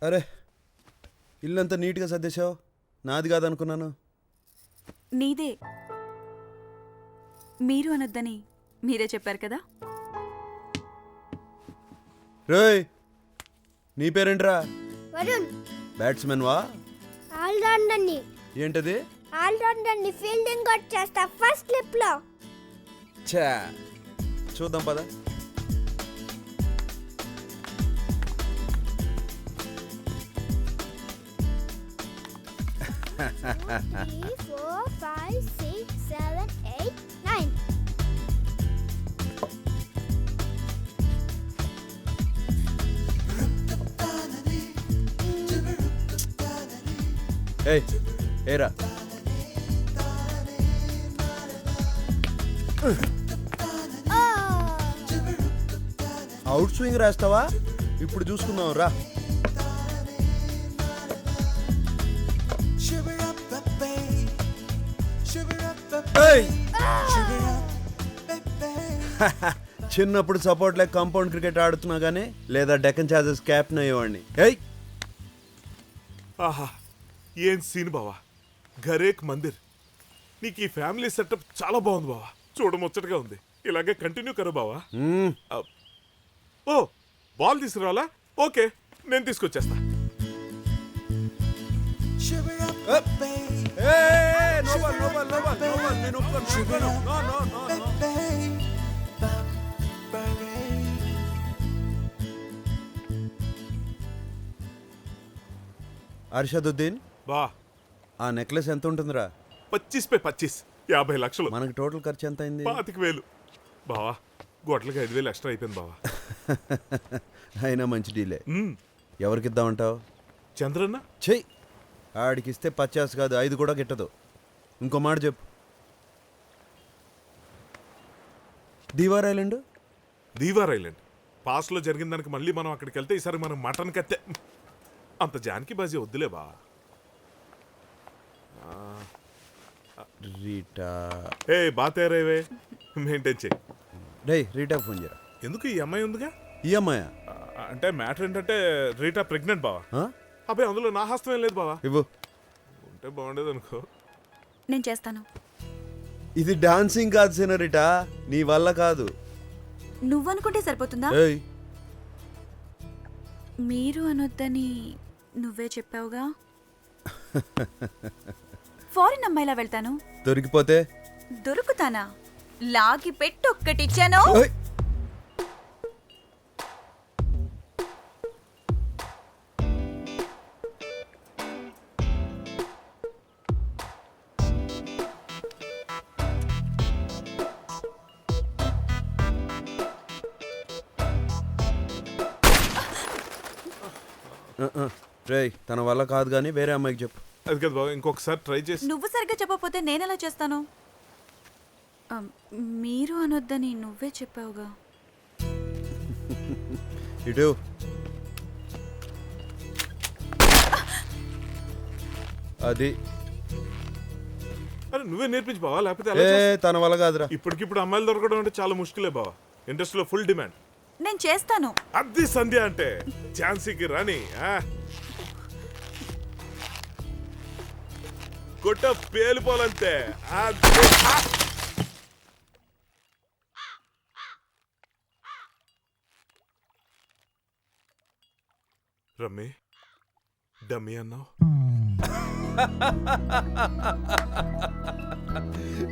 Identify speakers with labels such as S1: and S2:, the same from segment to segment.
S1: అరే ఇల్లంతా నీట్గా సర్దేశావు. నాది కాదనుకున్నాను.
S2: నీదే. మీరు అనొద్దని మీరే చెప్పారు కదా.
S1: రేయ్, నీ పేరేంట్రా?
S3: వరుణ్.
S1: బ్యాట్స్మెన్ వా?
S3: ఆల్రౌండర్ని.
S1: ఏంటది?
S3: ఆల్రౌండర్ని, ఫీల్డింగ్ కూడా చేస్తా ఫస్ట్ స్లిప్ లో.
S1: ఛా, చూద్దాం పద.
S3: Three, 4, 5, 6, 7, 8, 9.
S1: ఏయ్ ఏరా, అవుట్ స్వింగ్ రాస్తావా? ఇప్పుడు చూసుకుందాం రా. చిన్నప్పుడు సపోర్ట్ లేక కాంపౌండ్ క్రికెట్ ఆడుతున్నా గానీ, లేదా డెక్కన్ చార్జర్స్ క్యాప్టెన్ అయ్యేవాడిని. ఏయ్,
S4: ఆహా, ఏం సీన్ బావా. ఘరేక్ మందిర్. నీకు ఈ ఫ్యామిలీ సెటప్ చాలా బాగుంది బావా. చూడముచ్చటగా ఉంది. ఇలాగే కంటిన్యూ కరు బావా. ఓ, బాల్ తీసుకురావాలా? ఓకే, నేను తీసుకొచ్చేస్తా.
S1: అర్షదుద్దీన్,
S4: బా,
S1: ఆ నెక్లెస్ ఎంత ఉంటుందిరా?
S4: 25 50 లక్షలు.
S1: మనకి టోటల్ ఖర్చు ఎంత అయింది?
S4: 25,000 బావా. గొడ్లకి 5,000 ఎక్స్ట్రా అయిపోయింది బావా.
S1: అయినా మంచి డీలే. ఎవరికి ఇద్దామంటావు?
S4: చంద్రన్న
S1: చెయ్యి. ఆడికిస్తే 50 కాదు 5 కూడా గిట్టదు. ఇంకో మాట చెప్పు. దీవార్ ఐలాండ్?
S4: దీవార్ ఐలాండ్ పాస్ట్లో జరిగిన దానికి మళ్ళీ మనం అక్కడికి వెళ్తే ఈసారి మనం మటన్ కత్తే. అంత జానకి బాజీ వద్దులే బా.
S1: రీటా.
S4: ఏ బాతేరేవే, మెయింటైన్ చేయి.
S1: డేయ్, రీటా ఫోన్ చేయరా.
S4: ఎందుకు? ఈ అమ్మాయి ఉందిగా.
S1: ఈ అమ్మాయా?
S4: అంటే మ్యాటర్ ఏంటంటే రీటా ప్రెగ్నెంట్ బావా. అబ్బాయి అందులో నా హస్తం ఏం లేదు బావా.
S1: ఇవ్వు.
S4: ఉంటే బాగుండేది అనుకో.
S2: నేను చేస్తాను.
S1: ఇది డాన్సింగ్ కాదు సినరిటా, నీ వల్ల కాదు.
S2: నువ్వనుకుంటే సరిపోతుందా?
S1: ఏయ్,
S2: మీరు అనొద్దని నువ్వే చెప్పావుగా. ఫారిన్ అమ్మాయిలా వెళ్తాను.
S1: దొరికిపోతే?
S2: దొరుకుతానా? లాగి పెట్టి ఒక్కటిచ్చాను.
S1: ఏయ్, రేయ్, తన వల్ల కాదు కానీ వేరే అమ్మాయికి చెప్పు.
S4: అది కదా బావా, ఇంకొకసారి ట్రై చేసి.
S2: నువ్వు సరిగ్గా చెప్పకపోతే నేనెలా చేస్తాను? మీరు అనొద్దని నువ్వే చెప్పావుగా.
S1: ఇటు. అది.
S4: అరే నువ్వే నేర్పించి బావా, లేకపోతే
S1: తన వల్ల కాదురా.
S4: ఇప్పటికిప్పుడు అమ్మాయిలు దొరకడం అంటే చాలా ముష్కిలే బావా. ఇండస్ట్రీలో ఫుల్ డిమాండ్.
S2: నేను చేస్తాను.
S4: అది సంధ్య అంటే ఝాన్సీకి రాణి. కొట్ట పేలిపోలంతే. రమ్మి డమ్మి అన్నావు.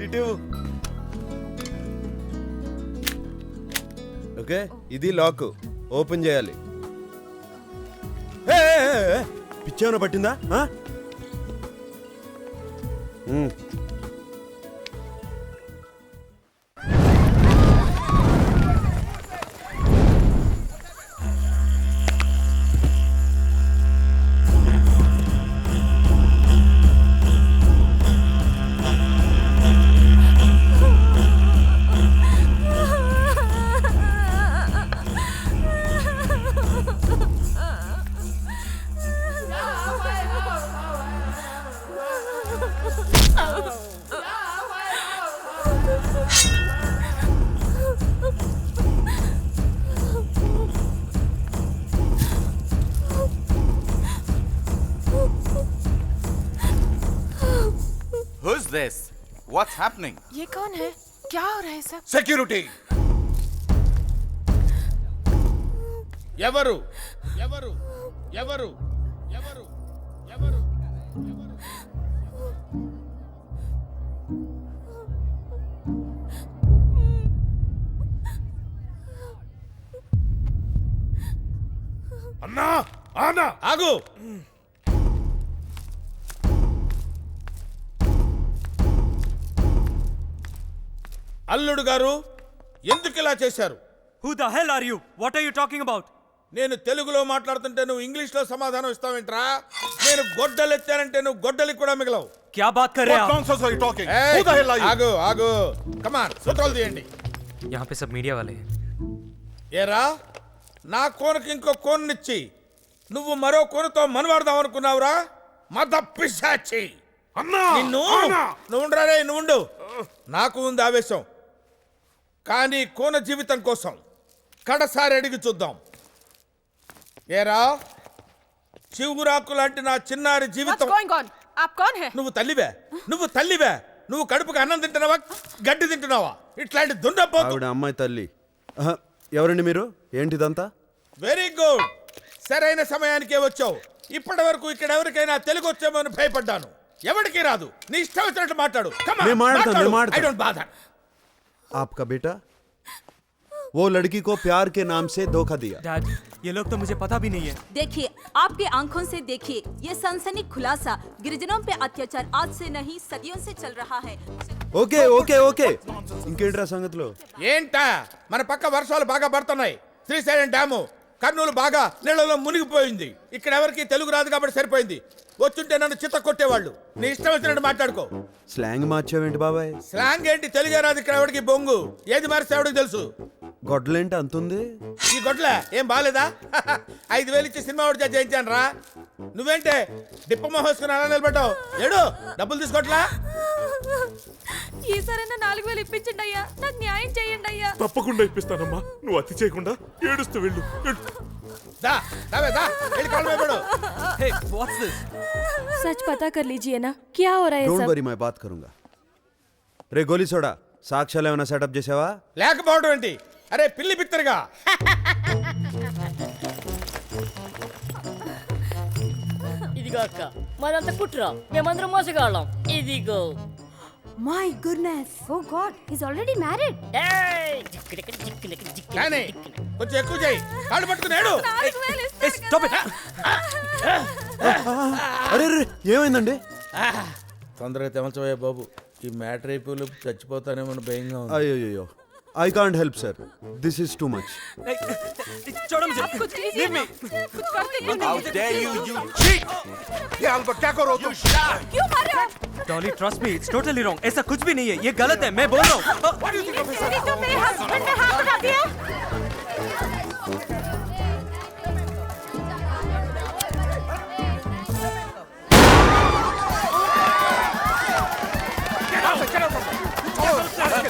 S1: ఇటు. ఓకే, ఇది లాక్. ఓపెన్ చేయాలి. పిచ్చేమన్నా పట్టిందా?
S5: this? What's happening?
S6: ये कौन है? क्या हो रहा है सब?
S5: Security!
S7: ఎవరు ఎవరు ఎవరు ఎవరు ఎవరు
S4: అన్నా ఆనా
S7: ఆగు. అల్లుడు గారు ఎందుకు ఇలా చేశారు?
S8: Who the hell are you? What are you talking about?
S7: నేను తెలుగులో మాట్లాడుతుంటే నువ్వు ఇంగ్లీష్లో సమాధానం ఇస్తావేంట్రా? నేను గొడ్డలు ఎత్తానంటే నువ్వు గొడ్డలికి కూడా మిగలవు.
S8: क्या बात कर रहे हैं
S5: What
S8: आप?
S5: nonsense are you talking?
S7: ఏయ్,
S5: Who the hell are you?
S7: ఆగు ఆగు. కమాన్ ఫోటోలు తీయండి.
S8: यहाँ पे सब मीडिया वाले हैं.
S7: ఏరా నా కోనకి ఇంకో కోన్నిచ్చి నువ్వు మరో కోనతో మనవాడదాం అనుకున్నావురా? మద పిశాచి
S4: అన్నా
S7: నిన్ను
S4: ఆనా!
S7: నువ్వు ఉండరే నువ్వు ఉండు. నాకు ఉంది ఆవేశం, కానీ కోన జీవితం కోసం కడసారి అడిగి చూద్దాం. ఏరా చివురాకు లాంటి నా చిన్నారి
S6: What's
S7: జీవితం.
S6: going on? आप कौन है?
S7: నువ్వు తల్లివే నువ్వు కడుపుకి అన్నం తింటున్నావా గడ్డి తింటున్నావా? ఇట్లాంటి దున్నపోతు.
S1: ఆవిడ అమ్మాయి తల్లి. ఆహా, ఎవరండి మీరు? ఏంటిదంతా?
S7: వెరీ గుడ్, సరైన సమయానికే వచ్చావు. ఇప్పటి వరకు ఇక్కడ ఎవరికైనా తెలుగు వచ్చేమో అని భయపడ్డాను. ఎవరికి రాదు, నీ ఇష్టం వచ్చినట్టు మాట్లాడు. Come on,
S1: నేను మాట్లాడతాను,
S7: మాట్లాడు.
S1: నేను మాట్లాడతాను.
S7: I don't bother.
S1: आपका बेटा वो लड़की को प्यार के नाम से धोखा दिया.
S8: Dad, ये लोग तो मुझे पता भी नहीं है.
S9: देखिए, आपकी आंखों से देखिए, ये सनसनी खुलासा गिरिजनों पे अत्याचार आज से नहीं सदियों से चल रहा है.
S1: ఓకే ఓకే ఓకే ఇంకేంట్రా సంగతిలో?
S7: ఏంటా మన పక్క వర్షాలు బాగా పడుతున్నాయి. శ్రీశైలం డ్యాము కర్నూలు బాగా నీళ్ళలో మునిగిపోయింది. ఇక్కడ ఎవరికి తెలుగు రాదు కాబట్టి సరిపోయింది. వచ్చుంటే నన్ను చిత్త కొట్టేవాళ్ళు. నీ ఇష్టం వచ్చినట్టు మాట్లాడుకో.
S1: స్లాంగ్ మార్చావేంటి బాబాయ్?
S7: స్లాంగ్ ఏంటి? తెలుగే రాదు ఇక్కడ ఎవరికి బొంగు. ఏది మారిస్తే ఎవరికి తెలుసు?
S1: గొడ్డలేంటి అంతుంది?
S7: ఈ గొడ్ల ఏం బాలేదా? 5,000 ఇచ్చి సినిమా ఒకటి చేయించాను రా. నువ్వేంటే డిప్ప మోహేసుకుని అలా నిలబడ్డావు? ఏడు డబ్బులు తీసుకోట్లా?
S2: ఈసారైనా 4,000 ఇప్పించండి అయ్యా, నాకు న్యాయం చేయండి అయ్యా.
S4: తప్పకుండా ఇప్పిస్తానమ్మా, నువ్వు అతి చేయకుండా ఏడుస్తూ వెళ్ళు.
S7: దా దావే దా వెళ్ళి కాళ్ళు మీద పడు.
S8: Hey, what's this?
S6: सच पता कर लीजिए ना, क्या हो रहा है
S1: డోంట్
S6: सब?
S1: వరీ, మై బాత్ కरूंगा. రే గోలీ సోడా, సాక్ష్యాలు ఏమైనా సెటప్ చేసావా?
S7: లేకపోవడం ఏంటి? అరే పిల్లి పిత్తరుగా,
S10: ఇదిగో అక్క, మాదంతా కుట్ర, మేమందరం మోసగాళ్ళం. ఇదిగో
S3: My goodness. Oh God, he's already married.
S10: ఏయ్!
S7: కానీ కొంచెం ఎక్కువ చేయి. కాళ్ళు పట్టుకుని ఏడు.
S2: 4,000
S8: Hey, stop it!
S1: అరే రే ఏమైందండి?
S7: తొందరగా తెమల్చబోయే బాబు, ఈ మ్యాటర్ అయిపోయి చచ్చిపోతానేమో భయంగా ఉంది.
S1: అయ్యో I can't help sir, this is too much.
S8: Hey, छोड़ो मुझे. Leave me.
S2: कुछ करते क्यों
S5: How
S2: नहीं?
S5: dare you, you cheat! ये अल्बर्ट क्या करो तुम?
S2: क्यों मार रहे हो?
S8: Dolly, trust me, it's totally wrong. ऐसा कुछ भी नहीं है. ये गलत है. मैं बोल रहा हूँ.
S2: तेरी तो मेरे हस्बैंड ने हाथ उठा दिया.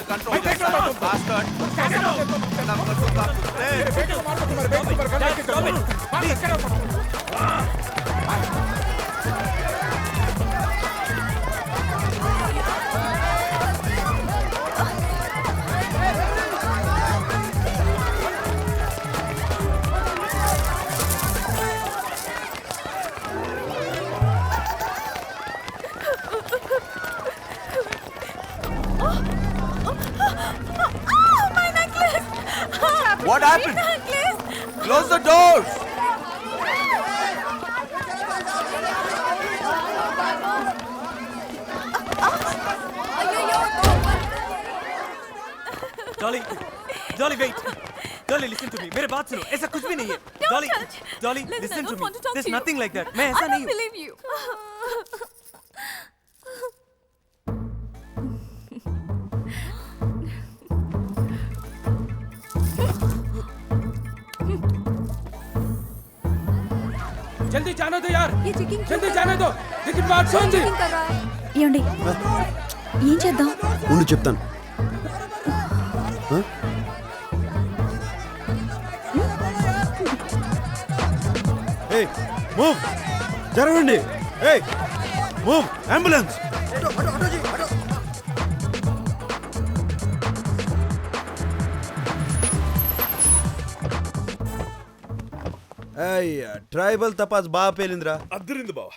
S5: Control yourself, bastard!
S2: My necklace.
S5: What happened?
S2: My necklace.
S5: Close the doors!
S8: Dolly, Dolly, wait. Dolly, listen to me. मेरे बात सुनो. ऐसा कुछ भी नहीं है. Dolly, Dolly,
S2: Listen, I
S8: listen to
S2: don't
S8: me.
S2: want to talk
S8: There's
S2: to you.
S8: nothing like that. मैं ऐसा
S2: I
S8: नहीं
S2: don't
S8: हूँ.
S2: believe you.
S7: జల్దీ జానే దో యార్,
S2: ये चेकिंग
S7: జల్దీ జానే దో. టికెట్ మార్చ్ ఉంది.
S2: कर रहा है. ఏమండి ఏం చేద్దాం?
S1: ఉండు చెప్తాను. ఏయ్ మూవ్, జరగండి. ఏయ్ మూవ్, అంబులెన్స్. అయ్యా ట్రైబల్ తపాస్ బాగా పేలిందిరా.
S4: అద్దరింది బావా.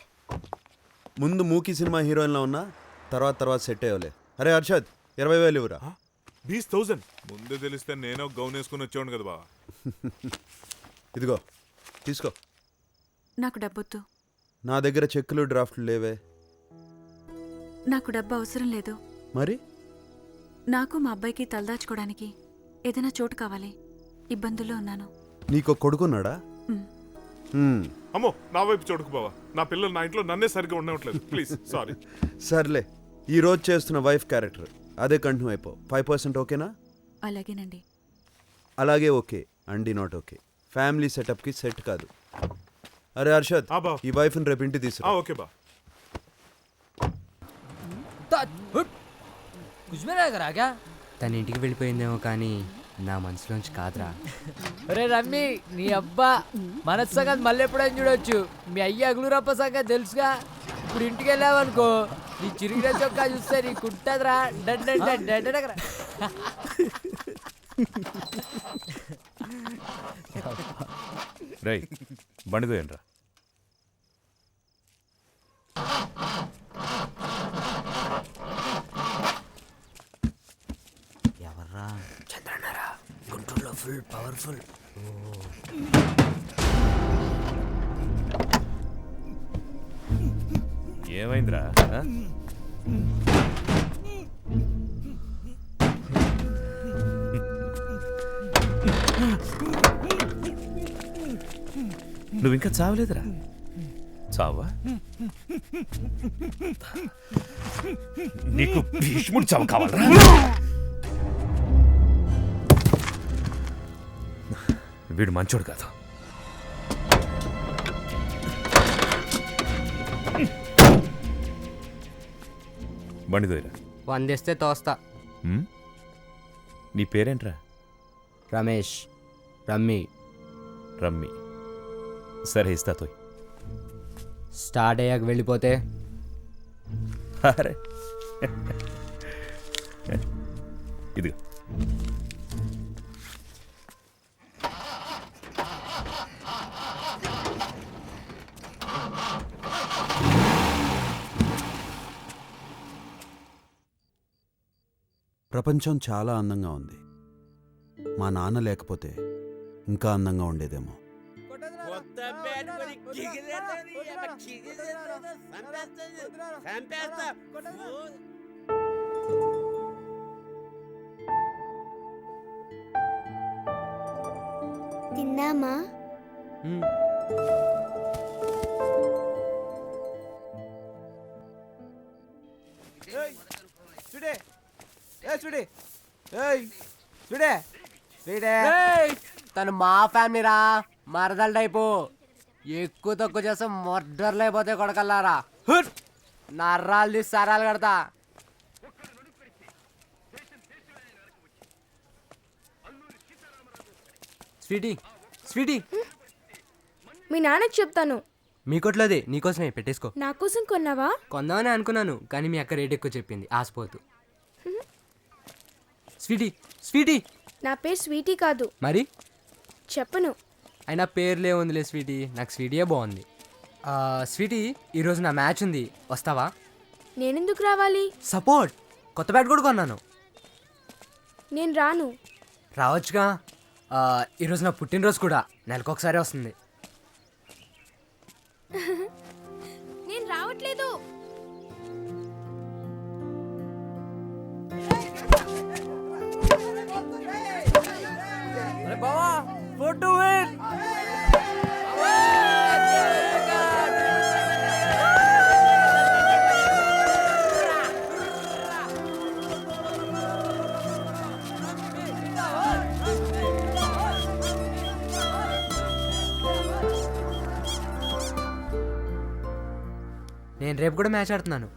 S1: ముందు మూకీ సినిమా హీరోయిన్లో ఉన్నా, తర్వాత సెట్ అయ్యలే. అరే హర్షద్ 20,000 ఇవ్వరా.
S4: 20,000 ముందే తెలిస్తే నేను గౌన్ వేసుకుని వచ్చేవాడు కదా బావా.
S1: ఇదిగో తీసుకో.
S2: నాకు డబ్బొద్దు.
S1: నా దగ్గర చెక్కులు డ్రాఫ్ట్లు లేవే.
S2: నాకు డబ్బు అవసరం లేదు.
S1: మరి
S2: నాకు మా అబ్బాయికి తలదాచుకోవడానికి ఏదైనా చోటు కావాలి. ఇబ్బందుల్లో ఉన్నాను.
S1: నీకు కొడుకున్నాడా?
S4: అమ్మో నా వైపు చూడకు బావా. నా పిల్లలు నా ఇంట్లో నన్నే సరిగ్గా ఉండవట్లేదు. Please sorry.
S1: సర్లే, ఈ రోజు చేస్తున్న వైఫ్ క్యారెక్టర్ అదే కంటిన్యూ అయిపో. 5% ఓకేనా?
S2: అలాగేనండి.
S1: అలాగే ఓకే అండి, నాట్ ఓకే. ఫ్యామిలీ సెటప్కి సెట్ కాదు. అరే హర్షద్,
S4: ఆ బా.
S1: ఈ వైఫ్ని రేపు ఇంటికి తీసుకురా.
S4: ఓకే బా.
S8: తన ఇంటికి వెళ్ళిపోయిందేమో కానీ నా మనసులోంచి కాదురా.
S10: రే రమ్మి నీ అబ్బా మనసు సంగతి మళ్ళీ ఎప్పుడైనా చూడొచ్చు. మీ అయ్య అగులురప్ప సంగతి తెలుసుగా. ఇప్పుడు ఇంటికి వెళ్ళావనుకో నీ చిరిగిన చొక్కా చూస్తే నీ కుట్టదురా.
S5: రై బండి తోయండిరా.
S8: ఎవర్రా? చంద్రన్నారా? గుంటూరులో ఫుల్ పవర్ఫుల్.
S5: ఏమైందిరా? నువ్వు ఇంకా చావలేదురా? చావా? నీకు భీష్ముడు చావు కావాలరా? వీడు మంచోడు కాదు. బండి దోయరా.
S8: 100 ఇస్తే తోస్తా.
S5: నీ పేరేంట్రా?
S8: రమేష్. రమ్మి.
S5: రమ్మి. సరే ఇస్తా తోయ్.
S8: స్టార్ట్ అయ్యాక వెళ్ళిపోతే
S5: అరే ఇదిగో.
S1: ప్రపంచం చాలా అందంగా ఉంది. మా నాన్న లేకపోతే ఇంకా అందంగా ఉండేదేమో.
S3: తిన్నామా?
S10: తను మా ఫ్యామిలీ రా. మరదల టైపు. ఎక్కువ తక్కువ చేస్తే మర్డర్లు అయిపోతే కొడకల్లారా. నర్రాలు తీసి సరాలు కడతా.
S8: స్వీటీ. స్వీటీ
S2: మీ నాన్నకి చెప్తాను.
S8: మీ కొట్లోదే నీకోసమే పెట్టేసుకో.
S2: నా కోసం కొన్నావా?
S8: కొందామని అనుకున్నాను కానీ మీ అక్క రేట్ ఎక్కువ చెప్పింది. ఆసిపోతు. స్వీటీ. స్వీటీ.
S2: నా పేరు స్వీటీ కాదు.
S8: మరి
S2: చెప్పను.
S8: అయినా పేర్లే ఉందిలే స్వీటీ. నాకు స్వీటీయే బాగుంది. స్వీటీ ఈరోజు నా మ్యాచ్ ఉంది, వస్తావా?
S2: నేనెందుకు రావాలి?
S8: సపోర్ట్. కొత్త బ్యాట్ కూడా కొన్నాను.
S2: నేను రాను.
S8: రావచ్చుగా. ఈరోజు నా పుట్టినరోజు కూడా. నెలకొకసారి వస్తుంది.
S2: నేను రావట్లేదు.
S10: బావా ఫోటో విన్.
S8: నేను రేపు కూడా మ్యాచ్ ఆడుతున్నాను.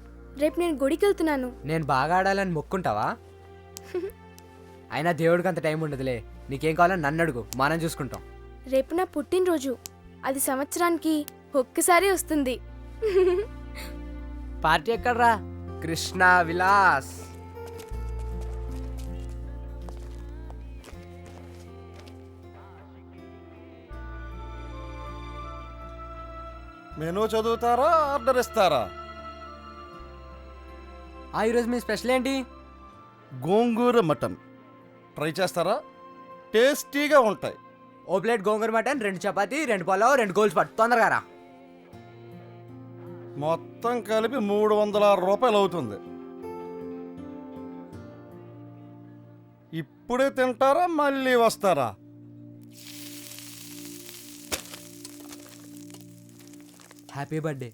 S2: రేపు నేను గుడికి వెళ్తున్నాను.
S8: నేను బాగా ఆడాలని మొక్కుంటావా? అయినా దేవుడికి అంత టైం ఉండదులే. నీకేం కావాలని నన్ను అడుగు, మనం చూసుకుంటాం.
S2: రేపు నా పుట్టినరోజు. అది సంవత్సరానికి ఒక్కసారి వస్తుంది.
S10: పార్టీ ఎక్కడ్రా?
S8: కృష్ణ విలాస్.
S11: మెనూ చదువుతారా ఆర్డర్ ఇస్తారా?
S8: ఈరోజు మీ స్పెషల్ ఏంటి?
S11: గోంగూర మటన్ ట్రై చేస్తారా? టేస్టీగా ఉంటాయి.
S8: ఓ ప్లేట్ గోంగూర మటన్, 2 చపాతీ, 2 పులావ్, 2 గోల్స్ పట్టు, తొందరగా రా.
S11: మొత్తం కలిపి 306 రూపాయలు అవుతుంది. ఇప్పుడే తింటారా మళ్ళీ వస్తారా?
S8: Happy birthday.